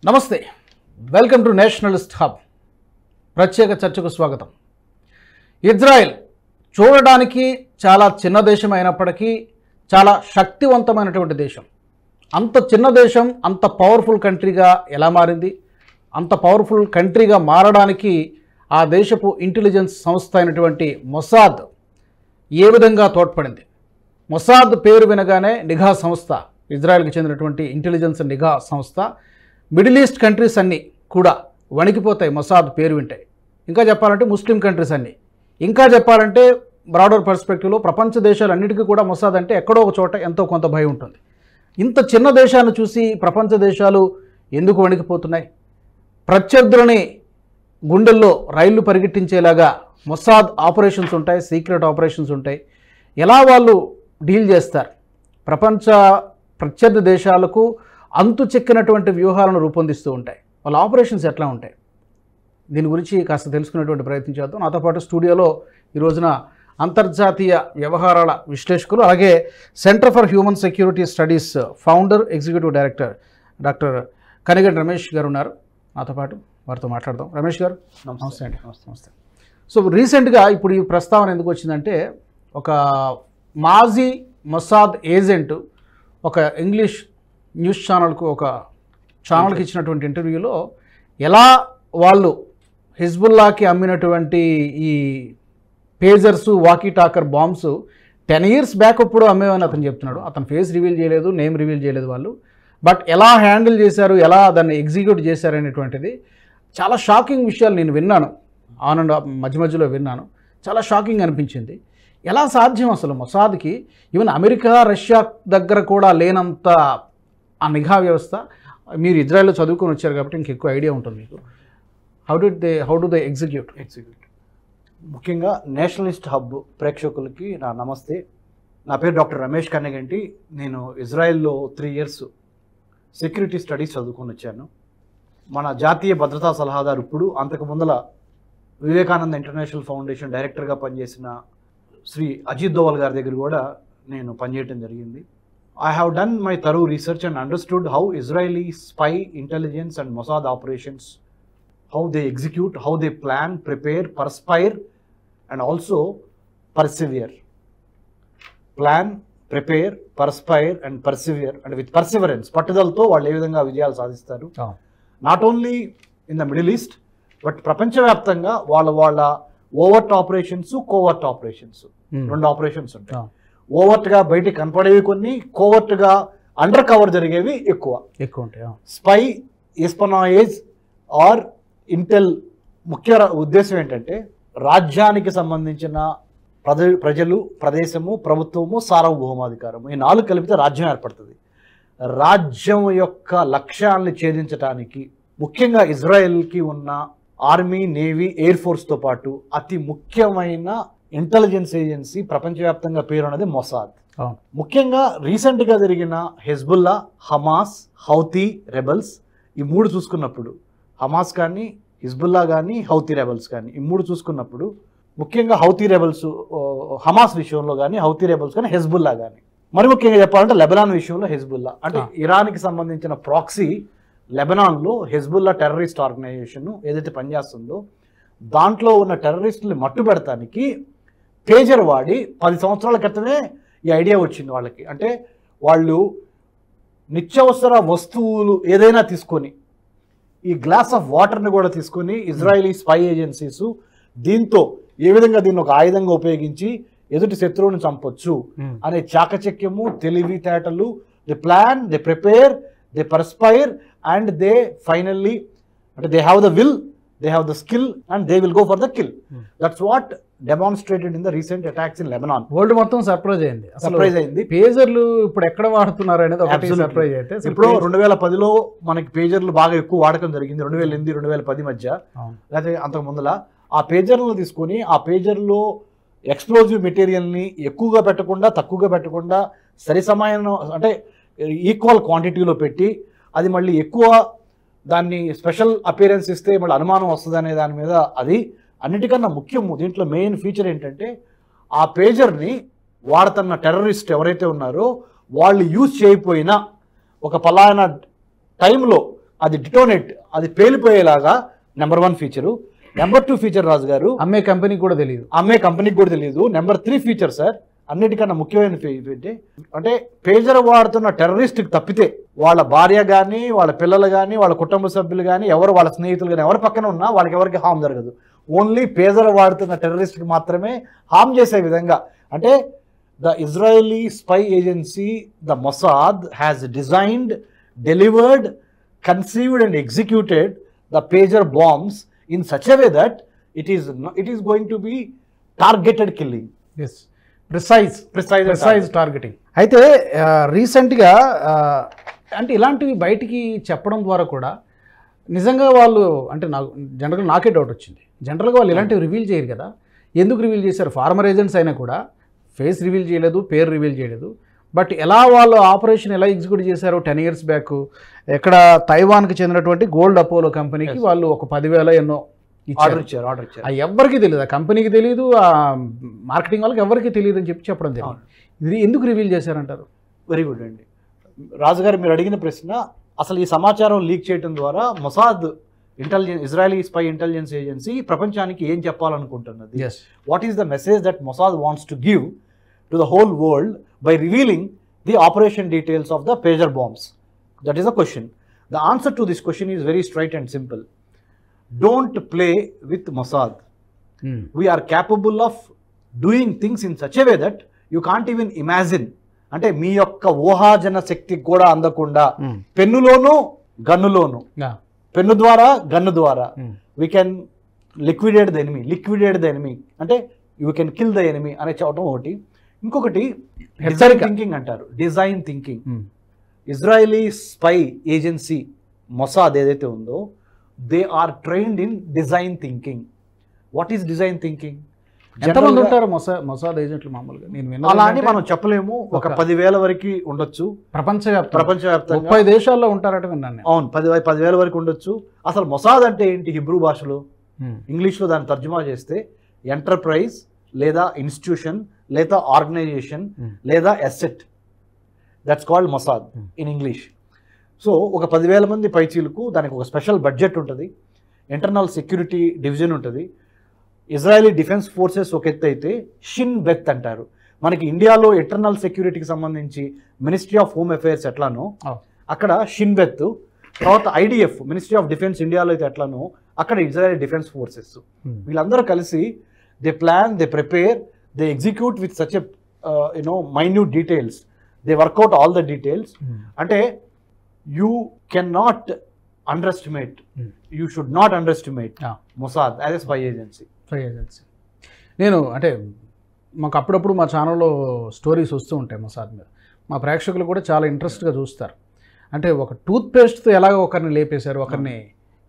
నమస్తే, welcome to Nationalist hub. ప్రత్యేక చర్చకు స్వాగతం. ఇజ్రాయెల్ చూడడానికి చాలా చిన్న దేశం అయినప్పటికీ చాలా శక్తివంతమైనటువంటి దేశం. అంత చిన్న దేశం అంత పవర్ఫుల్ కంట్రీగా ఎలా మారింది? అంత పవర్ఫుల్ కంట్రీగా మారడానికి ఆ దేశపు ఇంటెలిజెన్స్ సంస్థ అయినటువంటి మొసాద్ ఏ విధంగా తోడ్పడింది? మొసాద్ పేరు వినగానే నిఘా సంస్థ, ఇజ్రాయెల్కి చెందినటువంటి ఇంటెలిజెన్స్ నిఘా సంస్థ, మిడిల్ ఈస్ట్ కంట్రీస్ అన్నీ కూడా వణికిపోతాయి మొసాద్ పేరు వింటాయి. ఇంకా చెప్పాలంటే ముస్లిం కంట్రీస్ అన్నీ, ఇంకా చెప్పాలంటే బ్రాడర్ పర్స్పెక్టివ్లో ప్రపంచ దేశాలన్నిటికీ కూడా మొసాద్ అంటే ఎక్కడో ఒక చోట ఎంతో కొంత భయం ఉంటుంది. ఇంత చిన్న దేశాన్ని చూసి ప్రపంచ దేశాలు ఎందుకు వణికిపోతున్నాయి? ప్రత్యర్థులని గుండెల్లో రైళ్లు పరిగెట్టించేలాగా మొసాద్ ఆపరేషన్స్ ఉంటాయి, సీక్రెట్ ఆపరేషన్స్ ఉంటాయి. ఎలా వాళ్ళు డీల్ చేస్తారు? ప్రత్యర్థి దేశాలకు అంతు చెక్కినటువంటి వ్యూహాలను రూపొందిస్తూ ఉంటాయి. వాళ్ళ ఆపరేషన్స్ ఎట్లా ఉంటాయి? దీని గురించి కాస్త తెలుసుకునేటువంటి ప్రయత్నం చేద్దాం. నాతో పాటు స్టూడియోలో ఈ రోజున అంతర్జాతీయ వ్యవహారాల విశ్లేషకులు, అలాగే centre for human security studies founder, executive director doctor Kaniganti Ramesh గారు ఉన్నారు నాతో పాటు. వారితో మాట్లాడదాం. రమేష్ గారు నమస్తే అండి. నమస్తే. సో రీసెంట్గా ఇప్పుడు ఈ ప్రస్తావన ఎందుకు వచ్చిందంటే, ఒక మాజీ మొసాద్ ఏజెంట్ ఒక ఇంగ్లీష్ న్యూస్ ఛానల్కి ఇచ్చినటువంటి ఇంటర్వ్యూలో ఎలా వాళ్ళు హిజ్బుల్లాకి అమ్మినటువంటి ఈ pagers, walkie talkie bombs 10 years back అప్పుడు అమ్మేవని అతను చెప్తున్నాడు. అతను ఫేస్ రివీల్ చేయలేదు, నేమ్ రివీల్ చేయలేదు వాళ్ళు. బట్ ఎలా హ్యాండిల్ చేశారు, ఎలా దాన్ని ఎగ్జిక్యూట్ చేశారు అనేటువంటిది చాలా షాకింగ్ విషయాలు నేను విన్నాను. ఆన్ అండ్ మధ్య మధ్యలో విన్నాను. చాలా షాకింగ్ అనిపించింది. ఎలా సాధ్యం అసలు మొసాద్కి? ఈవెన్ అమెరికా, రష్యా దగ్గర కూడా లేనంత ఆ నిఘా వ్యవస్థ. మీరు ఇజ్రాయెల్లో చదువుకొని వచ్చారు కాబట్టి ఇంకెక్కువ ఐడియా ఉంటుంది మీకు. How do they execute? ముఖ్యంగా నేషనలిస్ట్ హబ్ ప్రేక్షకులకి నా నమస్తే. నా పేరు డాక్టర్ రమేష్ కన్నగంటి. నేను ఇజ్రాయెల్లో 3 years సెక్యూరిటీ స్టడీస్ చదువుకొని వచ్చాను. మన జాతీయ భద్రతా సలహాదారు, ఇప్పుడు అంతకు ముందల వివేకానంద ఇంటర్నేషనల్ ఫౌండేషన్ డైరెక్టర్గా పనిచేసిన శ్రీ అజిత్ దోవల్ గారి దగ్గర కూడా నేను పనిచేయడం జరిగింది. I have done my thorough research and understood how Israeli spy, intelligence and Mossad operations, how they execute, how they plan, prepare, perspire and also persevere. Plan, prepare, perspire and persevere, and with perseverance, పట్టుదలతో వాళ్ళు ఏ విధంగా విజయాలు సాధిస్తారు. Not only in the middle east but ప్రపంచవ్యాప్తంగా వాళ్ళ overt operations, covert operations, 2 operations ఉంటాయి. ఓవర్ట్గా బయటికి కనపడేవి కొన్ని, కోవర్ట్గా అండర్ కవర్ జరిగేవి ఎక్కువ ఉంటాయి. స్పై, ఎస్పనాయేజ్ ఆర్ ఇంటెల్ ముఖ్య ఉద్దేశం ఏంటంటే రాజ్యానికి సంబంధించిన ప్రజలు, ప్రదేశము, ప్రభుత్వము, సార్వభౌమాధికారము, ఈ 4 కలిపితే రాజ్యం ఏర్పడుతుంది. రాజ్యం యొక్క లక్ష్యాలను ఛేదించడానికి ముఖ్యంగా ఇజ్రాయెల్కి ఉన్న ఆర్మీ, నేవీ, ఎయిర్ ఫోర్స్తో పాటు అతి ముఖ్యమైన ఇంటెలిజెన్స్ ఏజెన్సీ ప్రపంచవ్యాప్తంగా పేరు అనేది మొసాద్. ముఖ్యంగా రీసెంట్గా జరిగిన హెజ్బుల్లా, హమాస్, హౌతీ రెబల్స్, ఈ 3 చూసుకున్నప్పుడు, హమాస్ కానీ, హిజ్బుల్లా కానీ, హౌతీ రెబల్స్ కానీ, ఈ 3 చూసుకున్నప్పుడు ముఖ్యంగా హౌతీ రెబల్స్, హమాస్ విషయంలో కానీ, హౌతీ రెబల్స్ కానీ, హెజ్బుల్లా కానీ, మరి ముఖ్యంగా చెప్పాలంటే లెబనాన్ విషయంలో హెజ్బుల్లా, అంటే ఇరాన్కి సంబంధించిన ప్రాక్సీ లెబనాన్లో హెజ్బుల్లా టెర్రరిస్ట్ ఆర్గనైజేషన్ ఏదైతే పనిచేస్తుందో దాంట్లో ఉన్న టెర్రరిస్టులు మట్టుబెడటానికి పేజర్ వాడి 10 సంవత్సరాల క్రితమే ఈ ఐడియా వచ్చింది వాళ్ళకి. అంటే వాళ్ళు నిత్యావసర వస్తువులు ఏదైనా తీసుకొని, ఈ గ్లాస్ ఆఫ్ వాటర్ని కూడా తీసుకొని ఇజ్రాయలీ స్పై ఏజెన్సీస్ దీంతో ఏ విధంగా దీన్ని ఒక ఆయుధంగా ఉపయోగించి ఎదుటి శత్రువుని చంపొచ్చు అనే చాకచక్యము, తెలివితేటలు, they plan, they prepare, they perspire and they finally, అంటే they have the will, they have the skill and they will go for the kill. That's what demonstrated in the recent attacks in Lebanon. World మొత్తం surprise అయింది. పేజర్లు ఇప్పుడు ఎక్కడ వాడుతున్నారు అనేది ఒకటి surprise అయితే. ఇప్పుడు 2010లో మనకి పేజర్లు బాగా ఎక్కువ వాడకం జరిగింది, 2008, 2010 మధ్య. లేకపోతే అంతకు ముందల ఆ పేజర్లను తీసుకొని ఆ పేజర్లో ఎక్స్ప్లోజివ్ మెటీరియల్ని ఎక్కువగా పెట్టకుండా, తక్కువగా పెట్టకుండా, సరి సమయం అంటే ఈక్వల్ క్వాంటిటీలో పెట్టి, అది మళ్ళీ ఎక్కువ దాన్ని స్పెషల్ అపియరెన్స్ ఇస్తే మళ్ళీ అనుమానం వస్తుంది అనే దాని మీద, అది అన్నిటికన్నా ముఖ్యము. దీంట్లో మెయిన్ ఫీచర్ ఏంటంటే ఆ పేజర్ని వాడుతున్న టెర్రరిస్ట్ ఎవరైతే ఉన్నారో వాళ్ళు యూజ్ చేయకపోయినా ఒక పలానా టైంలో అది డిటోనేట్, అది పేలిపోయేలాగా నెంబర్ 1 ఫీచరు. నెంబర్ 2 ఫీచర్ రాజు గారు, అమ్మే కంపెనీకి కూడా తెలియదు. అమ్మే కంపెనీకి కూడా తెలియదు. నెంబర్ 3 ఫీచర్ సార్, అన్నిటికన్నా ముఖ్యమైన అంటే పేజర్ వాడుతున్న టెర్రరిస్ట్కి తప్పితే వాళ్ళ భార్య కానీ, వాళ్ళ పిల్లలు కానీ, వాళ్ళ కుటుంబ సభ్యులు కానీ, ఎవరు వాళ్ళ స్నేహితులు కానీ ఎవరి పక్కన ఉన్నా వాళ్ళకి ఎవరికి హామ్ జరగదు. ఓన్లీ పేజర్ వాడుతున్న టెర్రరిస్ట్కి మాత్రమే హామ్ చేసే విధంగా. అంటే the Israeli spy agency, the Mossad has designed, delivered, conceived and executed the pager bombs in such a way that it is going to be targeted killing. Yes, precise targeting. అయితే రీసెంట్గా అంటే ఇలాంటివి బయటికి చెప్పడం ద్వారా కూడా నిజంగా వాళ్ళు అంటే జనరల్గా నాకే డౌట్ వచ్చింది. జనరల్గా వాళ్ళు ఇలాంటివి రివీల్ చేయరు కదా, ఎందుకు రివీల్ చేశారు? ఫార్మర్ ఏజెంట్స్ అయినా కూడా ఫేస్ రివీల్ చేయలేదు, పేరు రివీల్ చేయలేదు. బట్ ఎలా వాళ్ళు ఆపరేషన్ ఎలా ఎగ్జిక్యూట్ చేశారు 10 years బ్యాక్ ఎక్కడ తైవాన్కి చెందినటువంటి గోల్డ్ అపోలో కంపెనీకి వాళ్ళు ఒక 10,000 ఎన్నో ఆర్డర్ ఇచ్చారు. ఎవరికి తెలియదు, ఆ కంపెనీకి తెలియదు, ఆ మార్కెటింగ్ వాళ్ళకి ఎవరికి తెలియదు అని చెప్పడం తెలియదు. ఇది ఎందుకు రివీల్ చేశారంటారు? వెరీ గుడ్ అండి రాజుగారు, మీరు అడిగిన ప్రశ్న. అసలు ఈ సమాచారం లీక్ చేయడం ద్వారా Mossad Israeli spy intelligence agency ప్రపంచానికి ఏం చెప్పాలనుకుంటున్నది? What is the message that Mossad wants to give to the whole world by revealing the operation details of the pager bombs? That is the question. The answer to this question is very straight and simple. Don't play with Mossad. We are capable of doing things in such a way that you can't even imagine. అంటే మీ యొక్క ఊహాజన శక్తికి కూడా అందకుండా పెన్నులోను గన్నులోను, pen ద్వారా gun ద్వారా we can liquidate the enemy అంటే you can kill the enemy అనే చెప్పడం ఒకటి. ఇంకొకటి డిజైన్ థింకింగ్ అంటారు. Design thinking. Israeli spy agency Mossad ఏదైతే ఉందో they are trained in design thinking. What is design thinking? ఎంతమంది ఉంటారు మొసాద్ ఏజెంట్లు మామూలుగా? నేను అలా అని మనం చెప్పలేము. ఒక 10,000 వరకు ఉండొచ్చు ప్రపంచవ్యాప్తంగా. 30 దేశాల్లో ఉంటారట విన్నాను. అవును, 10,000 వరకు ఉండొచ్చు. అసలు మొసాద్ అంటే ఏంటి? హిబ్రూ భాషలో, ఇంగ్లీష్లో దాన్ని తర్జుమా చేస్తే ఎంటర్ప్రైజ్ లేదా ఇన్స్టిట్యూషన్ లేదా ఆర్గనైజేషన్ లేదా asset. That's called Mossad in English. So ఒక 10,000 మంది పైచీలకు దానికి ఒక స్పెషల్ బడ్జెట్ ఉంటుంది, ఇంటర్నల్ సెక్యూరిటీ డివిజన్ ఉంటుంది. ఇజ్రాయలీ డిఫెన్స్ ఫోర్సెస్ ఒక ఎత్తు అయితే షిన్ బెత్ అంటారు. మనకి ఇండియాలో ఇంటర్నల్ సెక్యూరిటీకి సంబంధించి మినిస్ట్రీ ఆఫ్ హోమ్ అఫైర్స్ ఎట్లానో అక్కడ షిన్ బెత్, తర్వాత ఐడిఎఫ్ మినిస్ట్రీ ఆఫ్ డిఫెన్స్ ఇండియాలో అయితే ఎట్లానో అక్కడ ఇజ్రాయలీ డిఫెన్స్ ఫోర్సెస్. వీళ్ళందరూ కలిసి they plan, they prepare, they execute with such a minute details, they work out all the details. అంటే you cannot underestimate, you should not underestimate Mossad as a spy agency. నేను అంటే మాకు అప్పుడప్పుడు మా ఛానల్లో stories వస్తూ ఉంటాయి మొసాద్ మీద. మా ప్రేక్షకులు కూడా చాలా ఇంట్రెస్ట్గా చూస్తారు. అంటే ఒక టూత్ పేస్ట్తో ఎలాగ ఒకరిని లేపేశారు, ఒకరిని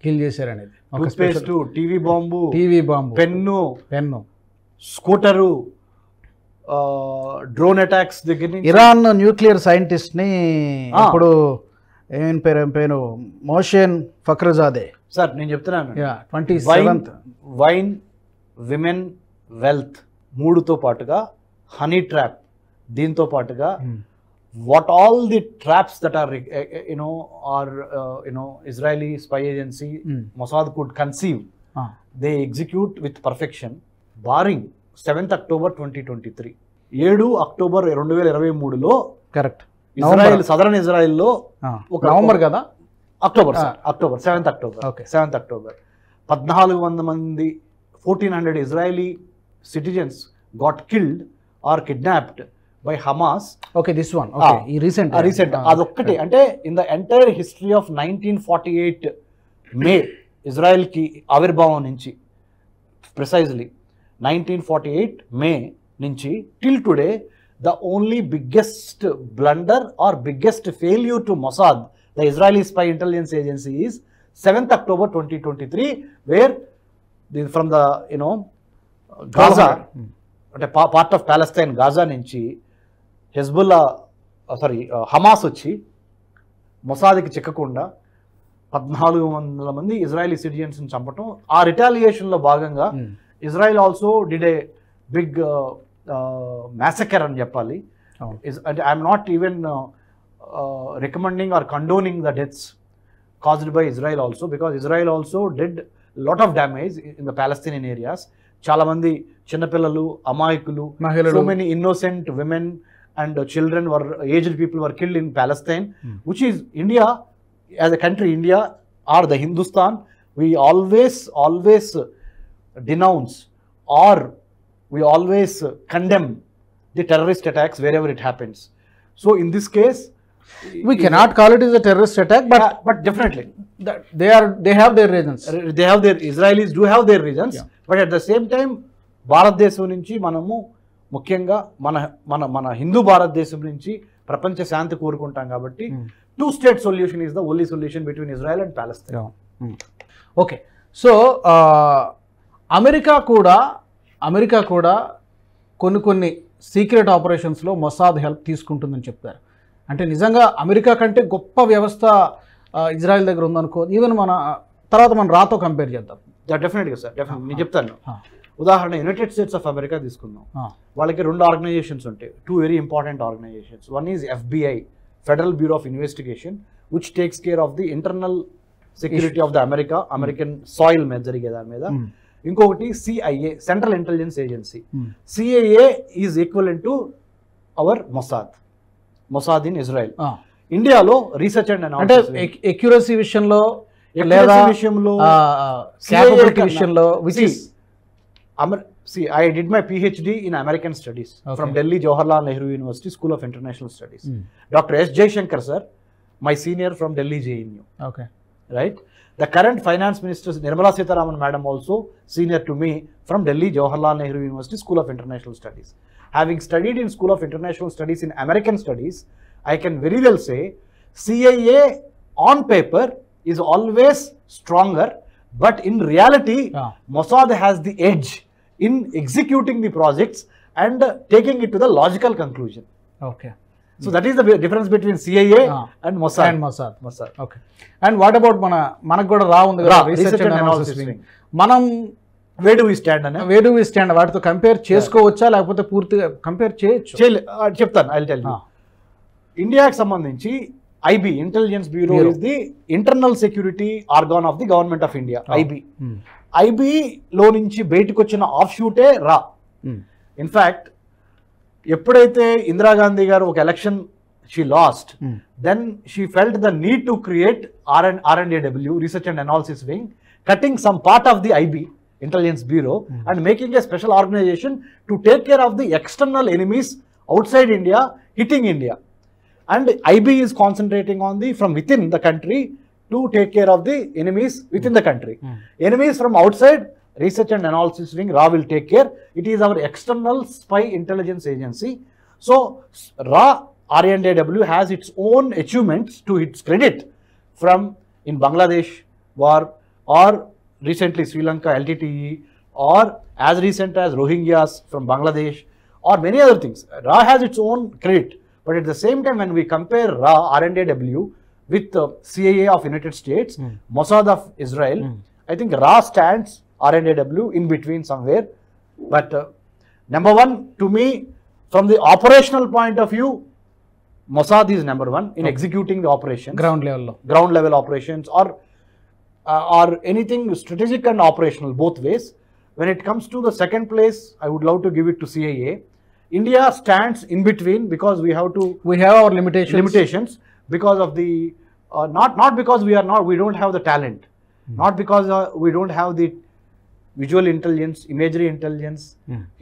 కిల్ చేశారు అనేది. Toothpaste, TV bomb, pen, scooter, drone attacks దగ్గర నుంచి ఇరాన్ న్యూక్లియర్ సైంటిస్ట్ని ఇప్పుడు ఏం పేరు మోషన్ ఫక్రజాదే సార్, నేను చెప్తున్నాను 27th వైన్, విమెన్, వెల్త్ 3తో పాటుగా హనీ ట్రాప్, దీంతో పాటుగా what all the traps that are Israeli spy agency Mossad could conceive, they execute with perfection. Barring 7th October 2023, 7 October 2023లో కరెక్ట్ ఇజ్రాయెల్, సదరన్ ఇజ్రాయెల్లో ఒక November కదా, October 7th October 1400 మంది 1400 Israeli citizens got killed or kidnapped by Hamas. Okay, this one okay, ఈ recent అదొక్కటే. అంటే in the entire history of 1948 May ఇజ్రాయెల్కి ఆవిర్భావం నుంచి ప్రిసైజ్లీ 1948 మే నుంచి till today the only biggest blunder or biggest failure to Mossad, the Israeli spy intelligence agency, is 7th October 2023, where from the Gaza, part of Palestine, Gaza nunchi Hezbollah Hamas వచ్చి మొసాద్కి చిక్కకుండా 1400 మంది Israeli సిటిజన్స్ని చంపటం. ఆ రిటాలియేషన్లో భాగంగా Israel also did a big massacre అని చెప్పాలి. అంటే I'm not even recommending or condoning the deaths. caused by Israel also, because Israel also did lot of damage in the Palestinian areas. చాలా మంది చిన్నపిల్లలు, అమాయకులు, so many innocent women and children were, aged people were killed in Palestine, which is India as a country, India or the Hindustan, we always denounce or we always condemn the terrorist attacks wherever it happens. So in this case, we cannot call it as a terrorist attack, but definitely they have their reasons. Israelis do have their reasons, but at the same time భారతదేశం నుంచి మనము ముఖ్యంగా మన హిందూ భారతదేశం నుంచి ప్రపంచ శాంతి కోరుకుంటాం కాబట్టి 2-state solution is the only solution between Israel and Palestine. Okay, so America కూడా కొన్ని సీక్రెట్ ఆపరేషన్స్లో మొసాద్ హెల్ప్ తీసుకుంటుందని చెప్తారు. అంటే నిజంగా అమెరికా కంటే గొప్ప వ్యవస్థ ఇజ్రాయెల్ దగ్గర ఉందనుకో, ఈవెన్ మన తర్వాత మనం రాతో కంపేర్ చేద్దాం. డెఫినెట్గా సార్, నేను చెప్తాను. ఉదాహరణ యునైటెడ్ స్టేట్స్ ఆఫ్ అమెరికా తీసుకుందాం. వాళ్ళకి 2 ఆర్గనైజేషన్స్ ఉంటాయి, 2 very important organisations. One is FBI, federal bureau of investigation, which takes care of the internal security of the American soil మీద జరిగే దాని మీద. ఇంకొకటి CIA, central intelligence agency. CIA is equivalent to our Mossad in Israel. ఇండియాలో research and analysis, accuracy విషయంలో, I did my PhD in American Studies from Delhi Jawaharlal Nehru University School of International Studies. Dr. S. Jaishankar sir, my senior from Delhi JNU. Okay. Right? The current finance minister Nirmala Sitharaman madam also senior to me from Delhi Jawaharlal Nehru University School of International Studies. Having studied in School of International Studies in American Studies, I can very well say CIA on paper is always stronger, but in reality Mossad has the edge in executing the projects and taking it to the logical conclusion. Okay. So that is the difference between CIA and Mossad. Okay. And what about మనకు కూడా రా ఉంది కదా, research and analysis wing. మనం where do we stand వాటితో compare చేసుకోవచ్చా, లేకపోతే పూర్తిగా కంపేర్ చేయొచ్చు? చెప్తాను, ఐ విల్ టెల్ యు. ఇండియాకి సంబంధించి IB, intelligence bureau, is the internal security organ of the government of India. IB లో నుంచి బయటకు వచ్చిన ఆఫ్ షూటే రా. ఇన్ఫాక్ట్ ఎప్పుడైతే ఇందిరాగాంధీ గారు ఒక election she lost, then she felt the need to create R&AW, research and analysis wing, cutting some part of the IB, intelligence bureau, and making a special organisation to take care of the external enemies outside India hitting India. And IB is concentrating on from within the country to take care of the enemies within the country. Enemies from outside, research and analysis wing, RA will take care. It is our external spy intelligence agency. So RA, R&AW has its own achievements to its credit from in Bangladesh war, or recently Sri Lanka LTTE, or as recent as Rohingyas from Bangladesh, or many other things. RA has its own credit. But at the same time, when we compare RA, R&AW with CIA of United States, Mossad of Israel, I think RA stands R&AW in between somewhere. But number one, to me, from the operational point of view, Mossad is number one in executing the operations. Ground level operations, or anything strategic and operational, both ways. When it comes to the second place, I would love to give it to CIA. India stands in between because we have our limitations because of the not because we don't have the talent, not because we don't have the visual intelligence, imagery intelligence,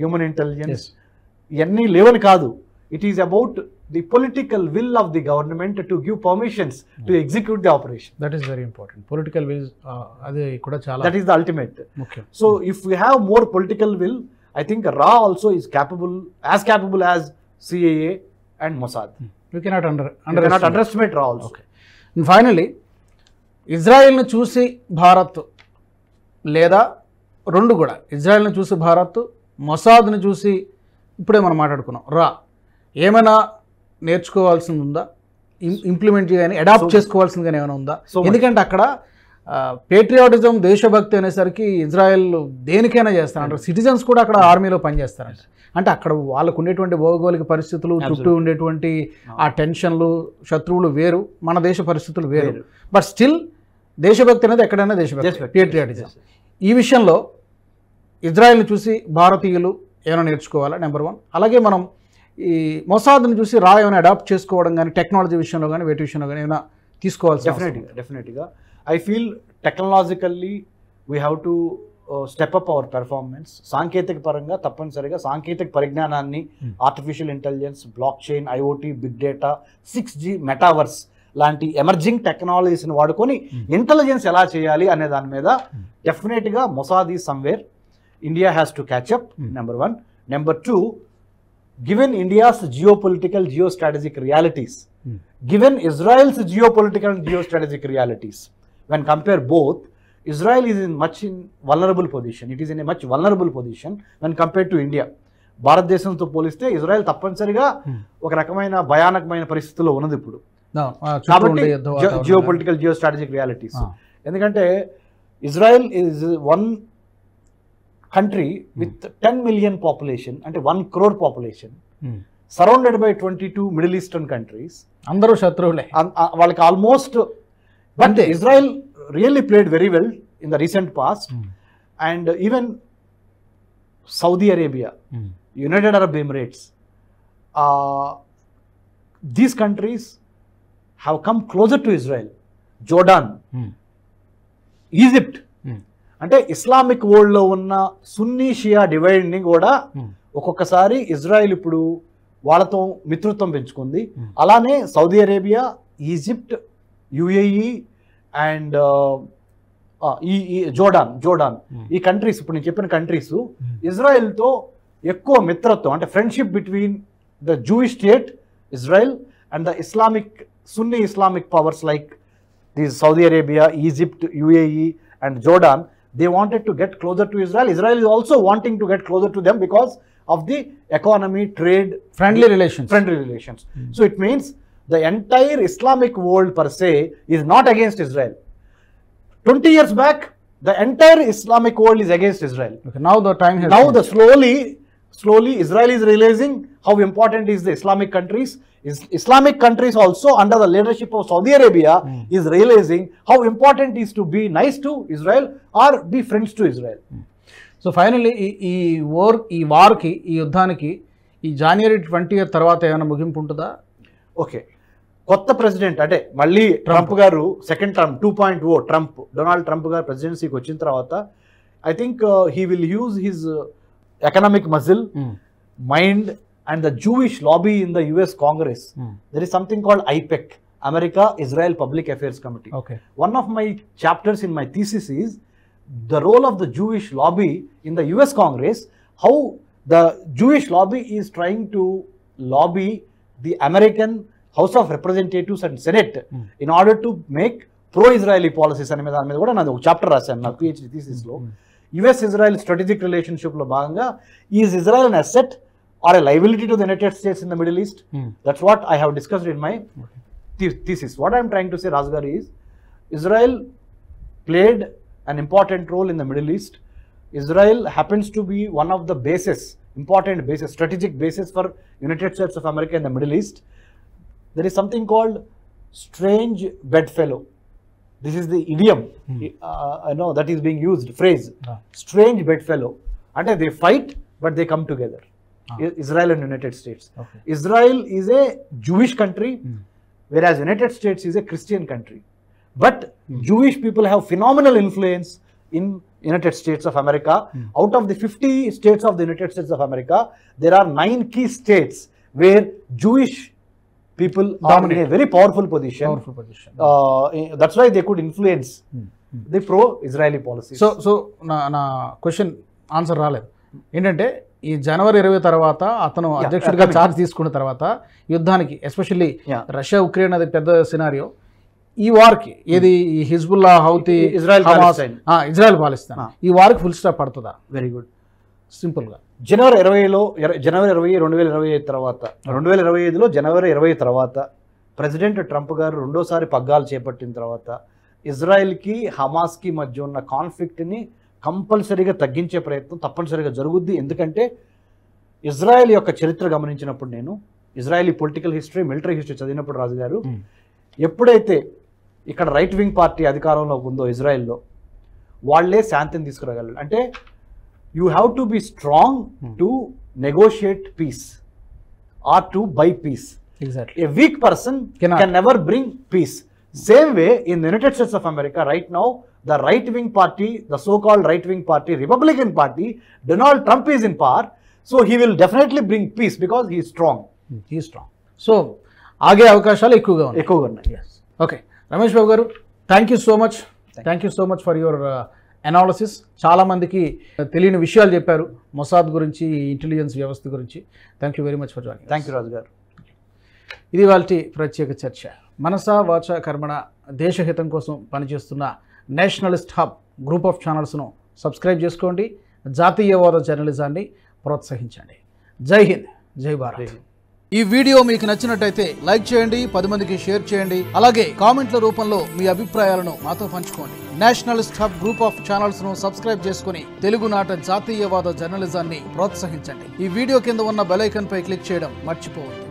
human intelligence. Yenni levani kaadu. It is about the political will of the government to give permissions to execute the operation. That is very important. Political will, that is the ultimate. So if we have more political will, I think RA also is capable as CIA and Mossad. We cannot underestimate RA also. Okay. And finally, ఇజ్రాయెల్ని చూసి భారత్, లేదా రెండు కూడా, ఇజ్రాయెల్ని చూసి భారత్, మొసాద్ని చూసి ఇప్పుడే మనం మాట్లాడుకున్నాం, RA ఏమైనా నేర్చుకోవాల్సింది ఉందా, ఇంప్లిమెంట్ చేయని అడాప్ట్ చేసుకోవాల్సింది కానీ ఏమైనా ఉందా? ఎందుకంటే అక్కడ పేట్రియాటిజం, దేశభక్తి అనేసరికి ఇజ్రాయెల్ దేనికైనా చేస్తారంటారు. సిటిజన్స్ కూడా అక్కడ ఆర్మీలో పనిచేస్తారంట. అంటే అక్కడ వాళ్ళకు ఉండేటువంటి భౌగోళిక పరిస్థితులు, చుట్టూ ఉండేటువంటి ఆ టెన్షన్లు, శత్రువులు వేరు, మన దేశ పరిస్థితులు వేరు. బట్ స్టిల్ దేశభక్తి అనేది ఎక్కడైనా దేశభక్తి, పేట్రియాటిజం. ఈ విషయంలో ఇజ్రాయెల్ని చూసి భారతీయులు ఏమైనా నేర్చుకోవాలా? నెంబర్ 1. అలాగే మనం ఈ మొసాద్ని చూసి ఏమైనా అడాప్ట్ చేసుకోవడం కానీ, టెక్నాలజీ విషయంలో కానీ, వేటి విషయంలో కానీ ఏమైనా తీసుకోవాల్సి? డెఫినెట్గా I feel technologically we have to step up our performance. సాంకేతిక పరంగా తప్పనిసరిగా సాంకేతిక పరిజ్ఞానాన్ని, artificial intelligence, blockchain, IoT, big data, 6G, metaverse లాంటి ఎమర్జింగ్ టెక్నాలజీస్ని వాడుకొని ఇంటెలిజెన్స్ ఎలా చేయాలి అనే దాని మీద డెఫినెట్గా Mossad is somewhere. India has to catch up, number 1. Number 2, given India's geopolitical, geostrategic realities, given Israel's geopolitical and geostrategic realities, when compare both, Israel is in vulnerable position. It is in a much vulnerable position when compared to India. భారతదేశంతో పోలిస్తే Israel తప్పనిసరిగా ఒక రకమైన భయానకమైన పరిస్థితుల్లో ఉన్నది ఇప్పుడు. కాబట్టి geopolitical, జియోస్ట్రాటజిక్ realities. ఎందుకంటే Israel is one country with 10 million population, అంటే 1 crore population, surrounded by 22 Middle Eastern countries. అందరూ శత్రువులే వాళ్ళకి almost. But Israel really played very well in the recent past. And even Saudi Arabia, United Arab Emirates, these countries have come closer to Israel. Jordan, Egypt, అంటే Islamic వరల్డ్లో ఉన్న సున్నీ షియా డివైడ్ని కూడా ఒక్కొక్కసారి Israel ఇప్పుడు వాళ్ళతో మిత్రత్వం పెంచుకుంది. అలానే Saudi Arabia, Egypt, UAE and ఈ జోర్డాన్ ఈ కంట్రీస్, ఇప్పుడు నేను చెప్పిన కంట్రీస్ ఇజ్రాయెల్తో ఎక్కువ మిత్రత్వం, అంటే friendship between the Jewish state Israel and the Islamic Sunni Islamic powers like this Saudi Arabia, Egypt, UAE and Jordan. They wanted to get closer to Israel. Israel is also wanting to get closer to them because of the economy, trade, friendly relations. So it means the entire Islamic world per se is not against Israel. 20 years back, the entire Islamic world is against Israel. Okay, now the time has slowly Israel is realizing how important is the Islamic countries. Islamic countries also under the leadership of Saudi Arabia is realizing how important is to be nice to Israel or be friends to Israel. So finally ఈ వార్కి, ఈ యుద్ధానికి ఈ January 20th తర్వాత ఏమైనా ముగింపు ఉంటుందా? Okay, కొత్త president అంటే మళ్ళీ ట్రంప్ గారు సెకండ్ టర్మ్ 2.0 డొనాల్డ్ ట్రంప్ గారు ప్రెసిడెన్సీకి వచ్చిన తర్వాత I think he will use his economic muscle, mind and the Jewish lobby in the US Congress. There is something called IPEC, America-Israel Public Affairs Committee. Okay. One of my chapters in my thesis is the role of the Jewish lobby in the US Congress, how the Jewish lobby is trying to lobby the American House of Representatives and Senate in order to make pro-Israeli policies. అనే దాని మీద కూడా నేను ఒక chapter రాశాను నా PhD థీసిస్లో. US-Israel strategic relationshipలో భాగంగా is Israel an asset or a liability to the United States in the Middle East? That's what I have discussed in my thesis. What I am trying to say, Razgari, is Israel played an important role in the Middle East. Israel happens to be one of the important bases, strategic bases for United States of America in the Middle East. There is something called strange bedfellow. This is the idiom, I know that is being used, phrase, strange bedfellow. And they fight, but they come together. Israel and United States. Okay. Israel is a Jewish country, whereas United States is a Christian country. But Jewish people have phenomenal influence in United States of America. Out of the 50 states of the United States of America, there are 9 key states where Jewish people are in a very powerful position. That's why they could influence the pro-Israeli policies. So na question answer రాలేదు. ఏంటంటే ఈ జనవరి 20 తర్వాత అతను అధ్యక్షుడిగా charge తీసుకున్న తర్వాత యుద్ధానికి, especially Russia Ukraine అది పెద్ద సినారియో, ఈ వార్కి ఏది ఈ హిజ్బుల్లా, హౌతీ, ఇజ్రాయెల్ పాలిస్తాన్, ఈ వార్కి ఫుల్ స్టాప్ పడుతుందా? Very good. సింపుల్గా జనవరి 2025 తర్వాత 2025లో జనవరి 20 తర్వాత ప్రెసిడెంట్ ట్రంప్ గారు రెండోసారి పగ్గాలు చేపట్టిన తర్వాత ఇజ్రాయెల్కి హమాస్కి మధ్య ఉన్న కాన్ఫ్లిక్ట్ని కంపల్సరీగా తగ్గించే ప్రయత్నం తప్పనిసరిగా జరుగుద్ది. ఎందుకంటే ఇజ్రాయెల్ యొక్క చరిత్ర గమనించినప్పుడు, నేను Israeli political history, military history చదివినప్పుడు రాజు గారు, ఎప్పుడైతే ఇక్కడ రైట్ వింగ్ పార్టీ అధికారంలో ఉందో ఇజ్రాయెల్లో, వాళ్ళే శాంతిని తీసుకురాగలరు. అంటే you have to be strong to negotiate peace or to buy peace. Exactly. A weak person can never bring peace. Same way in the United States of America right now, the right wing party, the so-called right wing party, Republican party, Donald Trump is in power, so he will definitely bring peace because he is strong. He is strong. So ఆగే అవకాశాలు ఎక్కువగా ఉన్నాయి. Yes. Okay. Ramesh Babu garu, thank you so much for your analysis. చాలామందికి తెలియని విషయాలు చెప్పారు Mossad గురించి, intelligence వ్యవస్థ గురించి. Thank you very much for joining. Thank you Raju garu. ఇది వాల్టి ప్రత్యేక చర్చ. మనసా వాచ కర్మణ దేశహితం కోసం పనిచేస్తున్న నేషనలిస్ట్ హబ్ గ్రూప్ ఆఫ్ ఛానల్స్ను సబ్స్క్రైబ్ చేసుకోండి. జాతీయవాద జర్నలిజాన్ని ప్రోత్సహించండి. జై హింద్, జై భారత్. ఈ వీడియో మీకు నచ్చినట్టయితే లైక్ చేయండి, 10 మందికి షేర్ చేయండి. అలాగే కామెంట్ల రూపంలో మీ అభిప్రాయాలను మాతో పంచుకోండి. Nationalist hub group of channels ను సబ్స్క్రైబ్ చేసుకుని తెలుగునాట జాతీయవాద జర్నలిజాన్ని ప్రోత్సహించండి. ఈ వీడియో కింద ఉన్న బెల్ ఐకాన్ పై క్లిక్ చేయడం మర్చిపోవద్దు.